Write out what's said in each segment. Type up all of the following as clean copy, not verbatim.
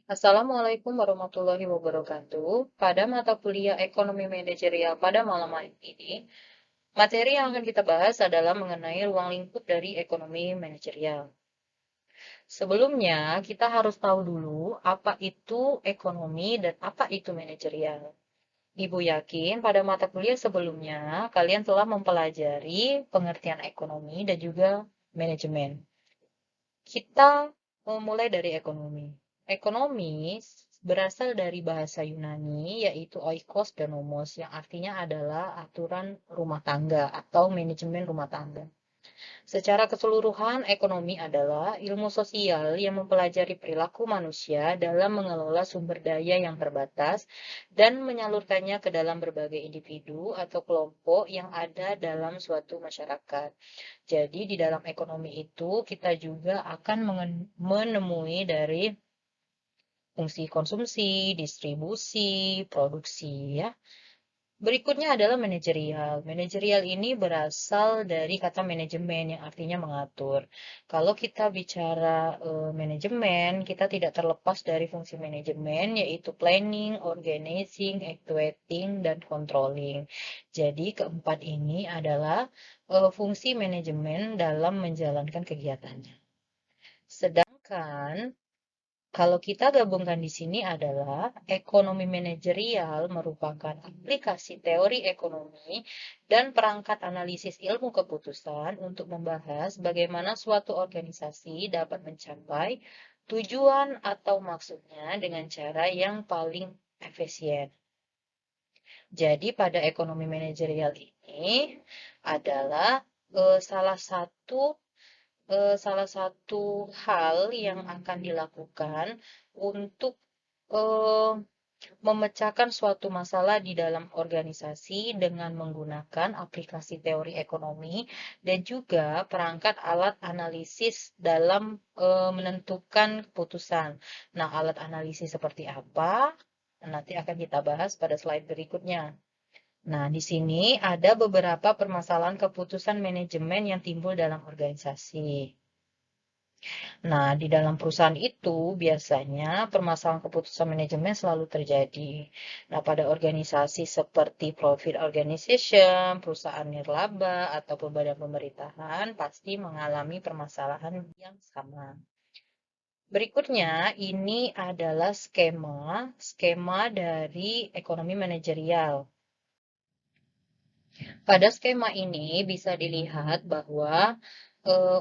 Assalamualaikum warahmatullahi wabarakatuh. Pada mata kuliah Ekonomi Manajerial pada malam hari ini, materi yang akan kita bahas adalah mengenai ruang lingkup dari ekonomi manajerial. Sebelumnya, kita harus tahu dulu apa itu ekonomi dan apa itu manajerial. Ibu yakin pada mata kuliah sebelumnya, kalian telah mempelajari pengertian ekonomi dan juga manajemen. Kita memulai dari ekonomi. Ekonomi berasal dari bahasa Yunani, yaitu oikos dan nomos, yang artinya adalah aturan rumah tangga atau manajemen rumah tangga. Secara keseluruhan, ekonomi adalah ilmu sosial yang mempelajari perilaku manusia dalam mengelola sumber daya yang terbatas dan menyalurkannya ke dalam berbagai individu atau kelompok yang ada dalam suatu masyarakat. Jadi di dalam ekonomi itu kita juga akan menemui dari fungsi konsumsi, distribusi, produksi ya. Berikutnya adalah manajerial. Manajerial ini berasal dari kata manajemen yang artinya mengatur. Kalau kita bicara manajemen, kita tidak terlepas dari fungsi manajemen yaitu planning, organizing, actuating, dan controlling. Jadi keempat ini adalah fungsi manajemen dalam menjalankan kegiatannya. Sedangkan kalau kita gabungkan di sini adalah ekonomi manajerial merupakan aplikasi teori ekonomi dan perangkat analisis ilmu keputusan untuk membahas bagaimana suatu organisasi dapat mencapai tujuan atau maksudnya dengan cara yang paling efisien. Jadi pada ekonomi manajerial ini adalah salah satu hal yang akan dilakukan untuk eh, memecahkan suatu masalah di dalam organisasi dengan menggunakan aplikasi teori ekonomi dan juga perangkat alat analisis dalam menentukan keputusan. Nah, alat analisis seperti apa? Nanti akan kita bahas pada slide berikutnya. Nah, di sini ada beberapa permasalahan keputusan manajemen yang timbul dalam organisasi. Nah, di dalam perusahaan itu biasanya permasalahan keputusan manajemen selalu terjadi. Nah, pada organisasi seperti profit organization, perusahaan nirlaba, atau badan pemerintahan pasti mengalami permasalahan yang sama. Berikutnya, ini adalah skema dari ekonomi manajerial. Pada skema ini bisa dilihat bahwa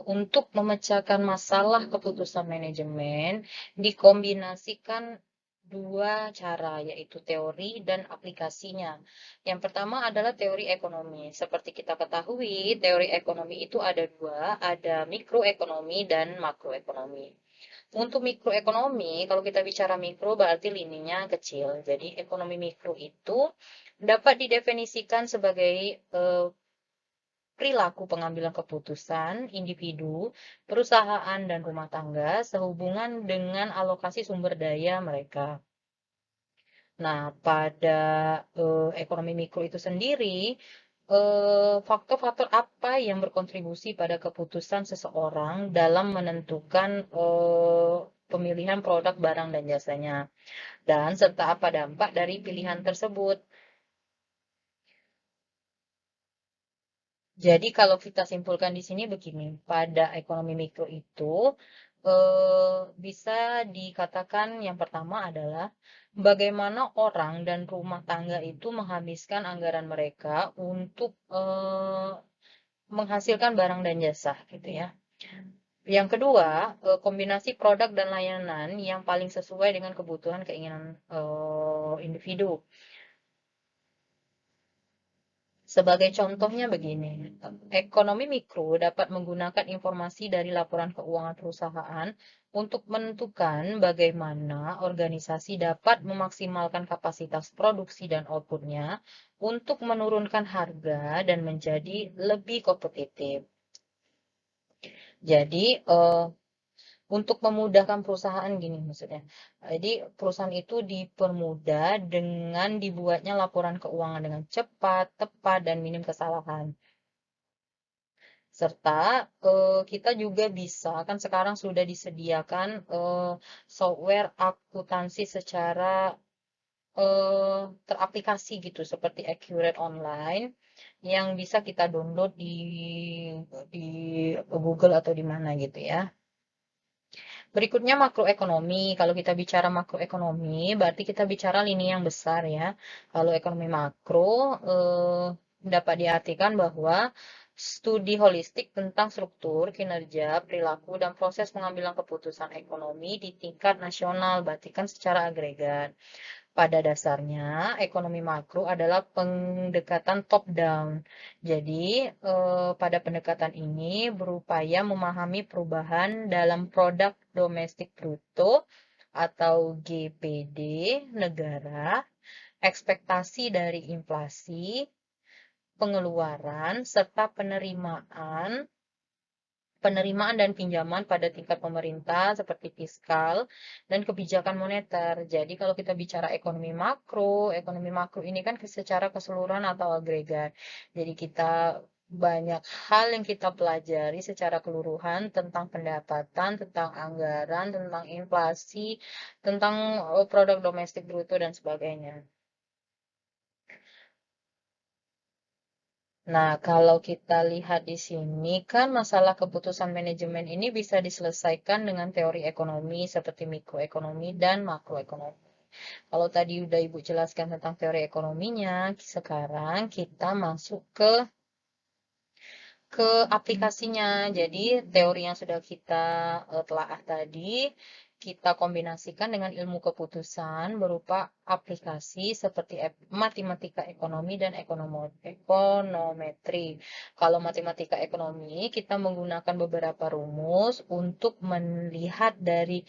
untuk memecahkan masalah keputusan manajemen dikombinasikan dua cara, yaitu teori dan aplikasinya. Yang pertama adalah teori ekonomi. Seperti kita ketahui, teori ekonomi itu ada dua, ada mikroekonomi dan makroekonomi. Untuk mikroekonomi, kalau kita bicara mikro berarti lininya kecil. Jadi ekonomi mikro itu dapat didefinisikan sebagai perilaku pengambilan keputusan individu, perusahaan, dan rumah tangga sehubungan dengan alokasi sumber daya mereka. Nah, pada ekonomi mikro itu sendiri, faktor-faktor apa yang berkontribusi pada keputusan seseorang dalam menentukan pemilihan produk, barang, dan jasanya, dan serta apa dampak dari pilihan tersebut. Jadi kalau kita simpulkan di sini begini, pada ekonomi mikro itu bisa dikatakan yang pertama adalah bagaimana orang dan rumah tangga itu menghabiskan anggaran mereka untuk menghasilkan barang dan jasa, gitu ya. Yang kedua, kombinasi produk dan layanan yang paling sesuai dengan kebutuhan keinginan individu. Sebagai contohnya begini, ekonomi mikro dapat menggunakan informasi dari laporan keuangan perusahaan untuk menentukan bagaimana organisasi dapat memaksimalkan kapasitas produksi dan outputnya untuk menurunkan harga dan menjadi lebih kompetitif. Jadi, untuk memudahkan perusahaan gini maksudnya. Jadi perusahaan itu dipermudah dengan dibuatnya laporan keuangan dengan cepat, tepat, dan minim kesalahan. Serta kita juga bisa, kan sekarang sudah disediakan software akuntansi secara teraplikasi gitu, seperti Accurate Online yang bisa kita download di Google atau di mana gitu ya. Berikutnya makroekonomi. Kalau kita bicara makroekonomi, berarti kita bicara lini yang besar ya. Kalau ekonomi makro dapat diartikan bahwa studi holistik tentang struktur, kinerja, perilaku, dan proses pengambilan keputusan ekonomi di tingkat nasional, berarti kan secara agregat. Pada dasarnya, ekonomi makro adalah pendekatan top-down. Jadi, pada pendekatan ini berupaya memahami perubahan dalam produk domestik bruto atau GPD negara, ekspektasi dari inflasi, pengeluaran, serta penerimaan dan pinjaman pada tingkat pemerintah seperti fiskal dan kebijakan moneter. Jadi kalau kita bicara ekonomi makro ini kan secara keseluruhan atau agregat. Jadi kita banyak hal yang kita pelajari secara keseluruhan tentang pendapatan, tentang anggaran, tentang inflasi, tentang produk domestik bruto dan sebagainya. Nah, kalau kita lihat di sini kan masalah keputusan manajemen ini bisa diselesaikan dengan teori ekonomi seperti mikroekonomi dan makroekonomi. Kalau tadi udah Ibu jelaskan tentang teori ekonominya, sekarang kita masuk ke aplikasinya. Jadi teori yang sudah kita telaah tadi, kita kombinasikan dengan ilmu keputusan berupa aplikasi seperti matematika ekonomi dan ekonometri. Kalau matematika ekonomi, kita menggunakan beberapa rumus untuk melihat dari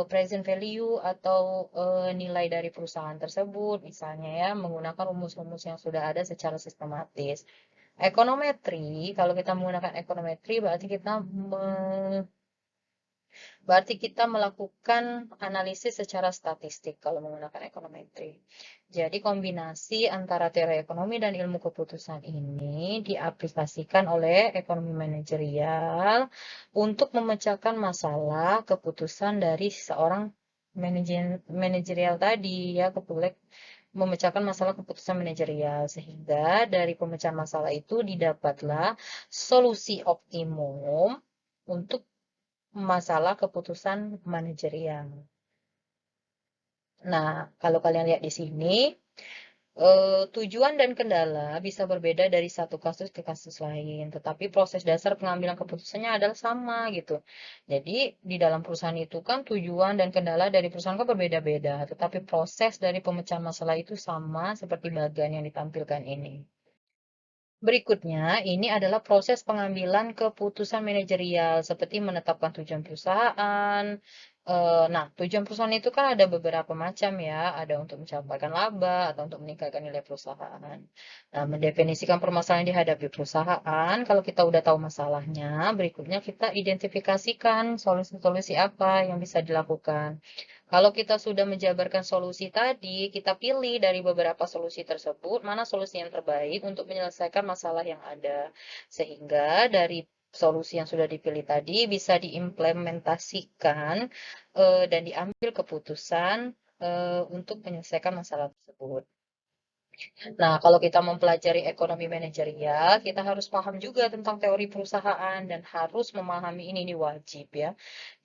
present value atau nilai dari perusahaan tersebut, misalnya ya, menggunakan rumus-rumus yang sudah ada secara sistematis. Ekonometri, kalau kita menggunakan ekonometri berarti kita melakukan analisis secara statistik kalau menggunakan ekonometri. Jadi kombinasi antara teori ekonomi dan ilmu keputusan ini diaplikasikan oleh ekonomi manajerial untuk memecahkan masalah keputusan dari seorang manajerial tadi ya, memecahkan masalah keputusan manajerial, sehingga dari pemecahan masalah itu didapatlah solusi optimum untuk masalah keputusan manajerial. Nah, kalau kalian lihat di sini, tujuan dan kendala bisa berbeda dari satu kasus ke kasus lain, tetapi proses dasar pengambilan keputusannya adalah sama gitu. Jadi di dalam perusahaan itu kan tujuan dan kendala dari perusahaan kan berbeda-beda, tetapi proses dari pemecahan masalah itu sama seperti bagian yang ditampilkan ini. Berikutnya, ini adalah proses pengambilan keputusan manajerial, seperti menetapkan tujuan perusahaan. Nah, tujuan perusahaan itu kan ada beberapa macam ya, ada untuk mencapai laba atau untuk meningkatkan nilai perusahaan. Nah, mendefinisikan permasalahan yang dihadapi perusahaan, kalau kita udah tahu masalahnya, berikutnya kita identifikasikan solusi-solusi apa yang bisa dilakukan. Kalau kita sudah menjabarkan solusi tadi, kita pilih dari beberapa solusi tersebut, mana solusi yang terbaik untuk menyelesaikan masalah yang ada. Sehingga dari solusi yang sudah dipilih tadi bisa diimplementasikan dan diambil keputusan untuk menyelesaikan masalah tersebut. Nah, kalau kita mempelajari ekonomi manajerial, kita harus paham juga tentang teori perusahaan dan harus memahami ini wajib ya.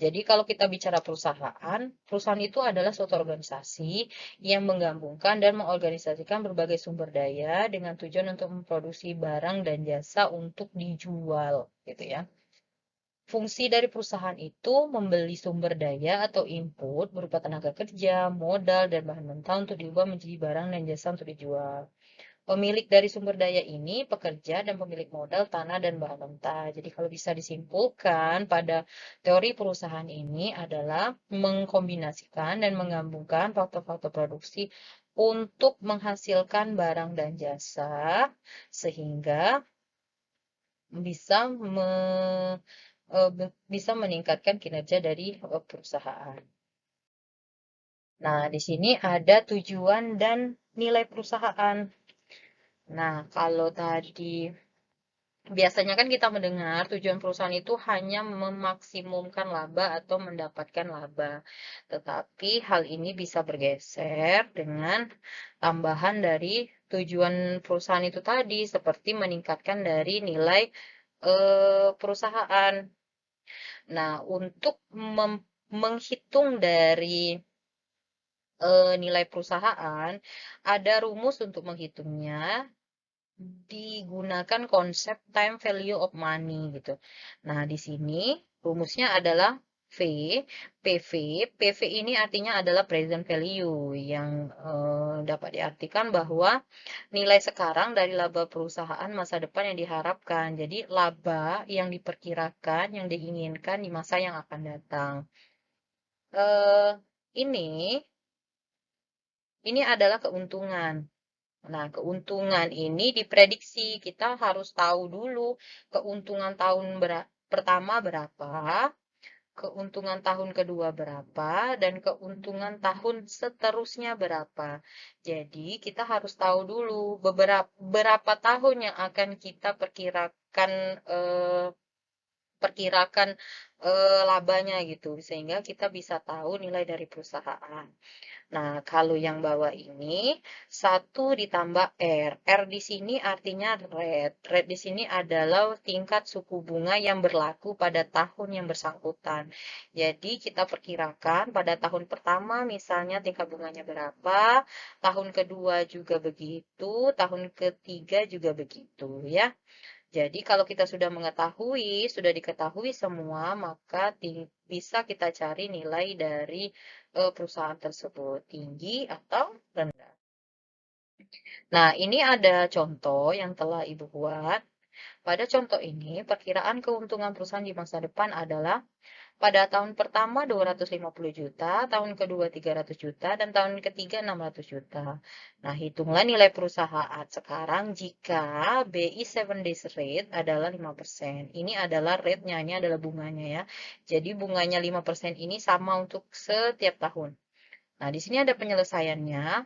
Jadi kalau kita bicara perusahaan, perusahaan itu adalah suatu organisasi yang menggabungkan dan mengorganisasikan berbagai sumber daya dengan tujuan untuk memproduksi barang dan jasa untuk dijual, gitu ya. Fungsi dari perusahaan itu membeli sumber daya atau input berupa tenaga kerja, modal, dan bahan mentah untuk diubah menjadi barang dan jasa untuk dijual. Pemilik dari sumber daya ini pekerja dan pemilik modal tanah dan bahan mentah. Jadi kalau bisa disimpulkan pada teori perusahaan ini adalah mengkombinasikan dan menggabungkan faktor-faktor produksi untuk menghasilkan barang dan jasa sehingga bisa bisa meningkatkan kinerja dari perusahaan. Nah, di sini ada tujuan dan nilai perusahaan. Nah, kalau tadi Biasanya kan kita mendengar tujuan perusahaan itu hanya memaksimumkan laba atau mendapatkan laba. Tetapi hal ini bisa bergeser dengan tambahan dari tujuan perusahaan itu tadi, seperti meningkatkan dari nilai perusahaan. Nah, untuk menghitung dari nilai perusahaan, ada rumus untuk menghitungnya, digunakan konsep time value of money gitu. Nah, di sini rumusnya adalah V, PV. PV ini artinya adalah present value yang dapat diartikan bahwa nilai sekarang dari laba perusahaan masa depan yang diharapkan. Jadi, laba yang diperkirakan, yang diinginkan di masa yang akan datang. Eh, ini adalah keuntungan. Nah, keuntungan ini diprediksi. Kita harus tahu dulu keuntungan tahun pertama berapa, keuntungan tahun kedua berapa, dan keuntungan tahun seterusnya berapa. Jadi, kita harus tahu dulu berapa tahun yang akan kita perkirakan labanya gitu, sehingga kita bisa tahu nilai dari perusahaan. Nah, kalau yang bawah ini 1 ditambah R. R di sini artinya rate. Rate di sini adalah tingkat suku bunga yang berlaku pada tahun yang bersangkutan. Jadi, kita perkirakan pada tahun pertama misalnya tingkat bunganya berapa, tahun kedua juga begitu, tahun ketiga juga begitu ya. Jadi kalau kita sudah diketahui semua, maka bisa kita cari nilai dari perusahaan tersebut, tinggi atau rendah. Nah, ini ada contoh yang telah Ibu buat. Pada contoh ini, perkiraan keuntungan perusahaan di masa depan adalah pada tahun pertama 250 juta, tahun kedua 300 juta, dan tahun ketiga 600 juta. Nah, hitunglah nilai perusahaan sekarang jika BI 7 days rate adalah 5%. Ini adalah rate-nya, ini adalah bunganya ya. Jadi bunganya 5% ini sama untuk setiap tahun. Nah, di sini ada penyelesaiannya.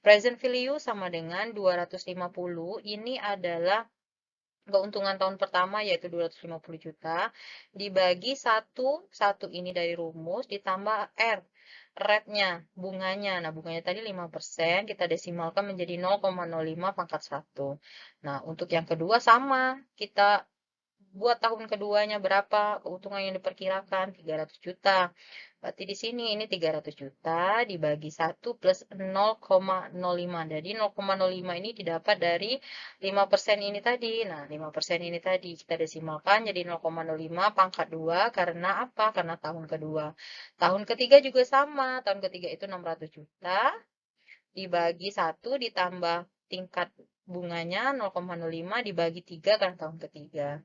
Present value sama dengan 250. Ini adalah keuntungan tahun pertama yaitu 250 juta dibagi 1 ini dari rumus ditambah R, rate-nya, bunganya. Nah, bunganya tadi 5%, kita desimalkan menjadi 0,05 pangkat 1. Nah, untuk yang kedua sama, kita buat tahun keduanya berapa keuntungan yang diperkirakan 300 juta. Berarti di sini ini 300 juta dibagi 1 plus 0,05. Jadi 0,05 ini didapat dari 5% ini tadi. Nah, 5% ini tadi kita desimalkan jadi 0,05 pangkat 2 karena apa? Karena tahun kedua. Tahun ketiga juga sama. Tahun ketiga itu 600 juta dibagi 1 ditambah tingkat bunganya 0,05 dibagi 3 karena tahun ketiga.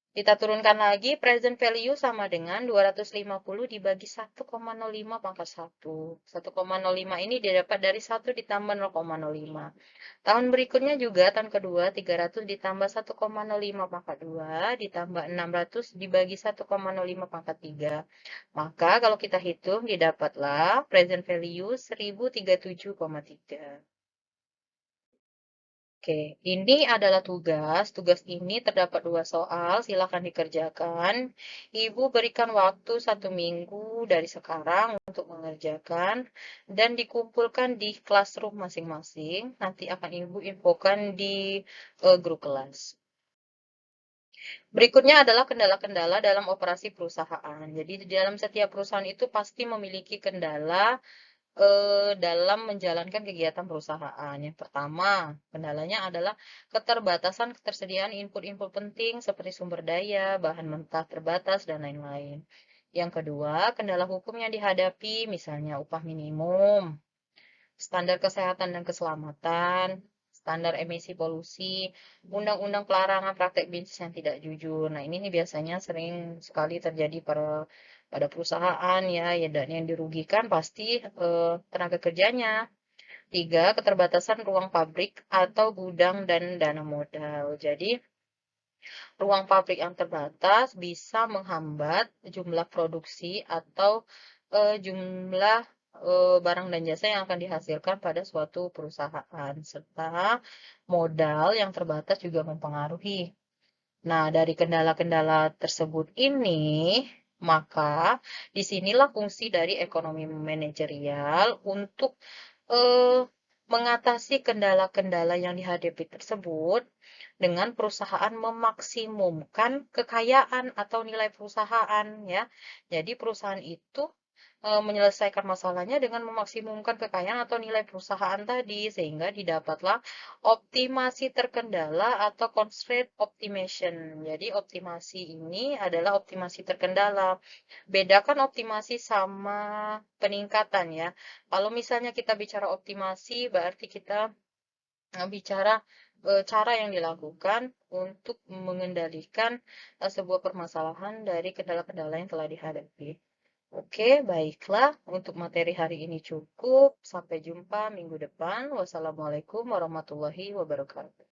Kita turunkan lagi, present value sama dengan 250 dibagi 1,05 pangkat 1. 1,05 ini didapat dari 1 ditambah 0,05. Tahun berikutnya juga, tahun kedua, 300 ditambah 1,05 pangkat 2, ditambah 600 dibagi 1,05 pangkat 3. Maka kalau kita hitung, didapatlah present value 1037,3. Oke, ini adalah tugas. Tugas ini terdapat 2 soal, silakan dikerjakan. Ibu berikan waktu 1 minggu dari sekarang untuk mengerjakan dan dikumpulkan di classroom masing-masing. Nanti akan Ibu infokan di grup kelas. Berikutnya adalah kendala-kendala dalam operasi perusahaan. Jadi di dalam setiap perusahaan itu pasti memiliki kendala dalam menjalankan kegiatan perusahaan. Yang pertama, kendalanya adalah keterbatasan ketersediaan input-input penting seperti sumber daya, bahan mentah terbatas, dan lain-lain. Yang kedua, kendala hukum yang dihadapi, misalnya upah minimum, standar kesehatan dan keselamatan, standar emisi polusi, undang-undang pelarangan praktek bisnis yang tidak jujur. Nah, ini nih biasanya sering sekali terjadi pada perusahaan ya, dan yang dirugikan pasti tenaga kerjanya. 3, keterbatasan ruang pabrik atau gudang dan dana modal. Jadi, ruang pabrik yang terbatas bisa menghambat jumlah produksi atau jumlah barang dan jasa yang akan dihasilkan pada suatu perusahaan, serta modal yang terbatas juga mempengaruhi. Nah, dari kendala-kendala tersebut ini, maka disinilah fungsi dari ekonomi manajerial untuk eh, mengatasi kendala-kendala yang dihadapi tersebut dengan perusahaan memaksimumkan kekayaan atau nilai perusahaan ya. Jadi perusahaan itu menyelesaikan masalahnya dengan memaksimumkan kekayaan atau nilai perusahaan tadi, sehingga didapatlah optimasi terkendala atau constraint optimization. Jadi optimasi ini adalah optimasi terkendala. Bedakan optimasi sama peningkatan ya. Kalau misalnya kita bicara optimasi, berarti kita bicara cara yang dilakukan untuk mengendalikan sebuah permasalahan dari kendala-kendala yang telah dihadapi. Oke, baiklah. Untuk materi hari ini cukup. Sampai jumpa minggu depan. Wassalamualaikum warahmatullahi wabarakatuh.